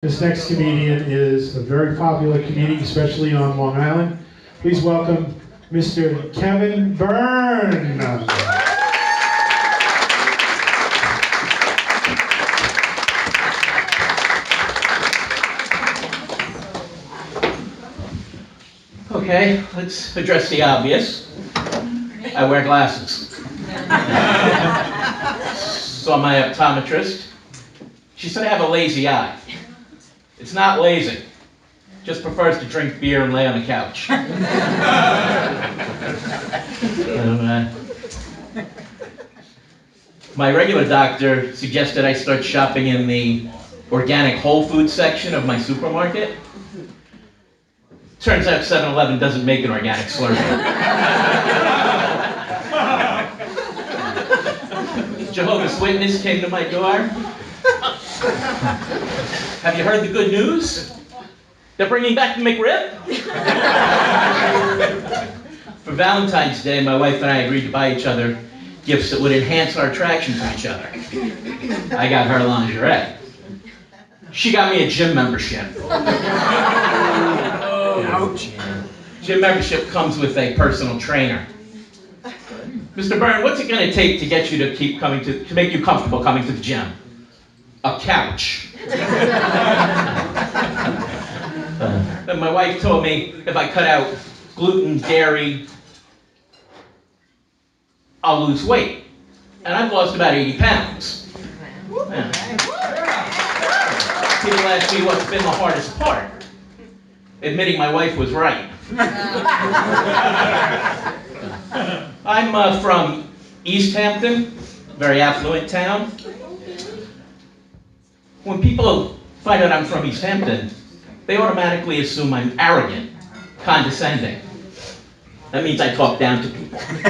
This next comedian is a very popular comedian, especially on Long Island. Please welcome Mr. Kevin Byrne. Okay, let's address the obvious. I wear glasses. Saw my optometrist. She said I have a lazy eye. It's not lazy. Just prefers to drink beer and lay on the couch. My regular doctor suggested I start shopping in the organic whole food section of my supermarket. Turns out 7-Eleven doesn't make an organic Slurpee. Jehovah's Witness came to my door. Have you heard the good news? They're bringing back the McRib? For Valentine's Day, my wife and I agreed to buy each other gifts that would enhance our attraction to each other. I got her lingerie. She got me a gym membership. Ouch. Gym membership comes with a personal trainer. Mr. Byrne, what's it going to take to get you to keep coming to make you comfortable coming to the gym? A couch. Then my wife told me if I cut out gluten, dairy, I'll lose weight. And I've lost about 80 pounds. Yeah. People ask me what's been the hardest part. Admitting my wife was right. I'm from East Hampton, very affluent town. When people find out I'm from East Hampton, they automatically assume I'm arrogant, condescending. That means I talk down to people. When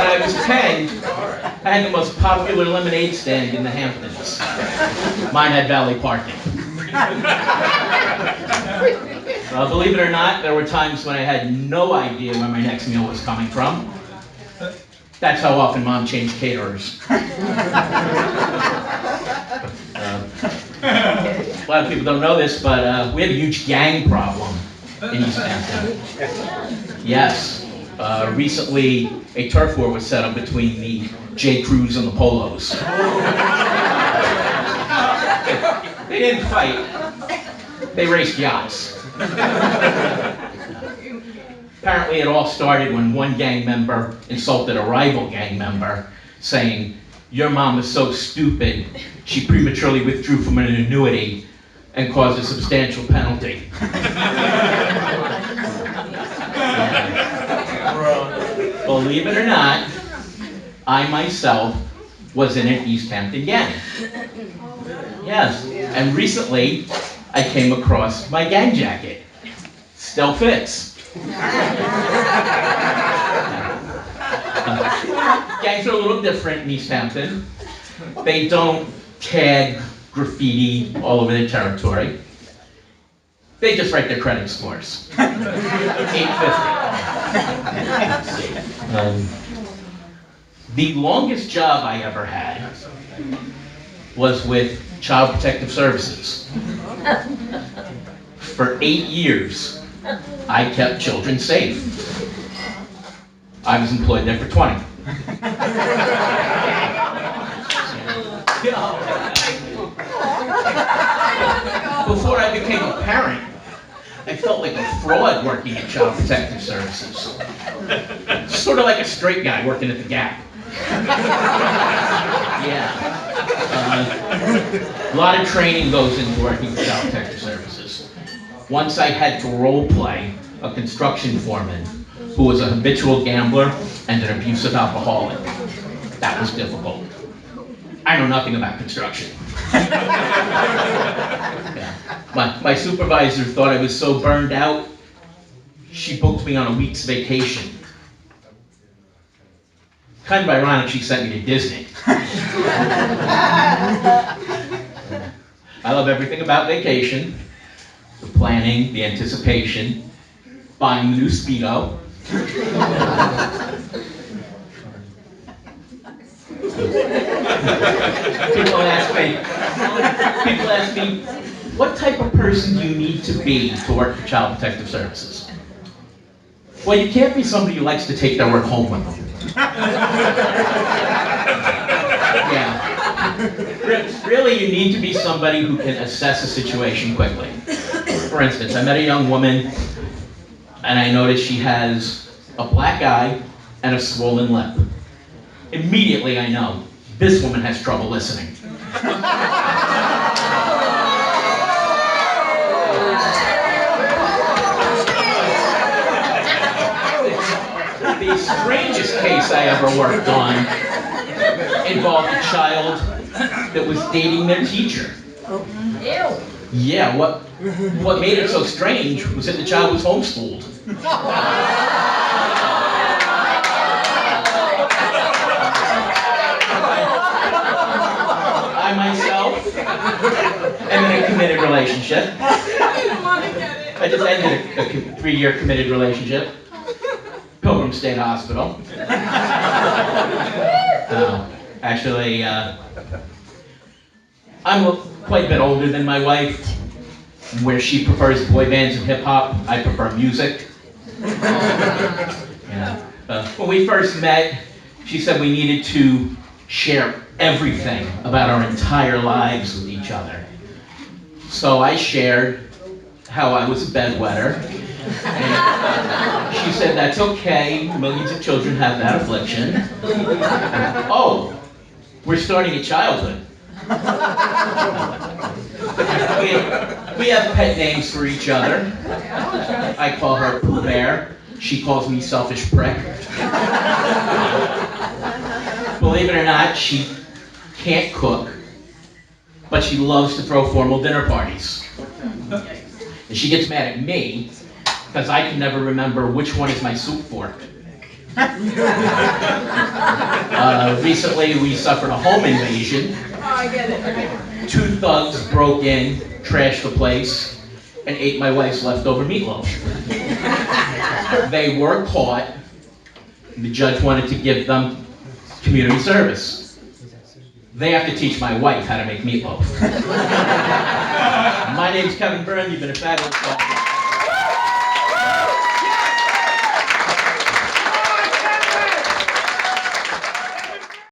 I was 10, I had the most popular lemonade stand in the Hamptons. Mine had valet parking. Believe it or not, there were times when I had no idea where my next meal was coming from. That's how often Mom changed caterers. A lot of people don't know this, but we have a huge gang problem in East Hampton. Yes. Recently, a turf war was set up between the J. Crews and the Polos. They didn't fight. They raced yachts. Apparently, it all started when one gang member insulted a rival gang member, saying, "Your mom is so stupid, she prematurely withdrew from an annuity and caused a substantial penalty." Believe it or not, I myself was in an East Hampton gang. Yes, and recently I came across my gang jacket. Still fits. Gangs are a little different in East Hampton. They don't tag graffiti all over their territory. They just write their credit scores. 850. The longest job I ever had was with Child Protective Services. For 8 years, I kept children safe. I was employed there for 20. Before I became a parent, I felt like a fraud working at Child Protective Services. Sort of like a straight guy working at the Gap. Yeah. A lot of training goes into working with Child Protective Services. Once I had to role play a construction foreman who was a habitual gambler and an abusive alcoholic. That was difficult. I know nothing about construction. Yeah. My supervisor thought I was so burned out, she booked me on a week's vacation. Kind of ironic she sent me to Disney. I love everything about vacation. The planning, the anticipation, buying the new Speedo. People ask me, what type of person do you need to be to work for Child Protective Services? Well, you can't be somebody who likes to take their work home with them. Yeah. Really, you need to be somebody who can assess a situation quickly. For instance, I met a young woman, and I noticed she has a black eye and a swollen lip. Immediately, I know this woman has trouble listening. The strangest case I ever worked on involved a child that was dating their teacher. Ew. Yeah, what made it so strange was that the child was homeschooled. I myself am in a committed relationship. I just ended a 3-year committed relationship. Pilgrim State Hospital. Actually, I'm quite a bit older than my wife. Where she prefers boy bands and hip hop, I prefer music. When we first met, she said we needed to share everything about our entire lives with each other. So I shared how I was a bedwetter. And she said, that's okay, millions of children have that affliction. Oh, we're starting at childhood. We have pet names for each other. I call her Pooh Bear. She calls me Selfish Prick. Believe it or not, she can't cook, but she loves to throw formal dinner parties. And she gets mad at me because I can never remember which one is my soup fork. Recently, we suffered a home invasion. Oh, I get it. Okay. 2 thugs broke in, trashed the place, and ate my wife's leftover meatloaf. They were caught. The judge wanted to give them community service. They have to teach my wife how to make meatloaf. My name's Kevin Byrne. You've been a fabulous guest.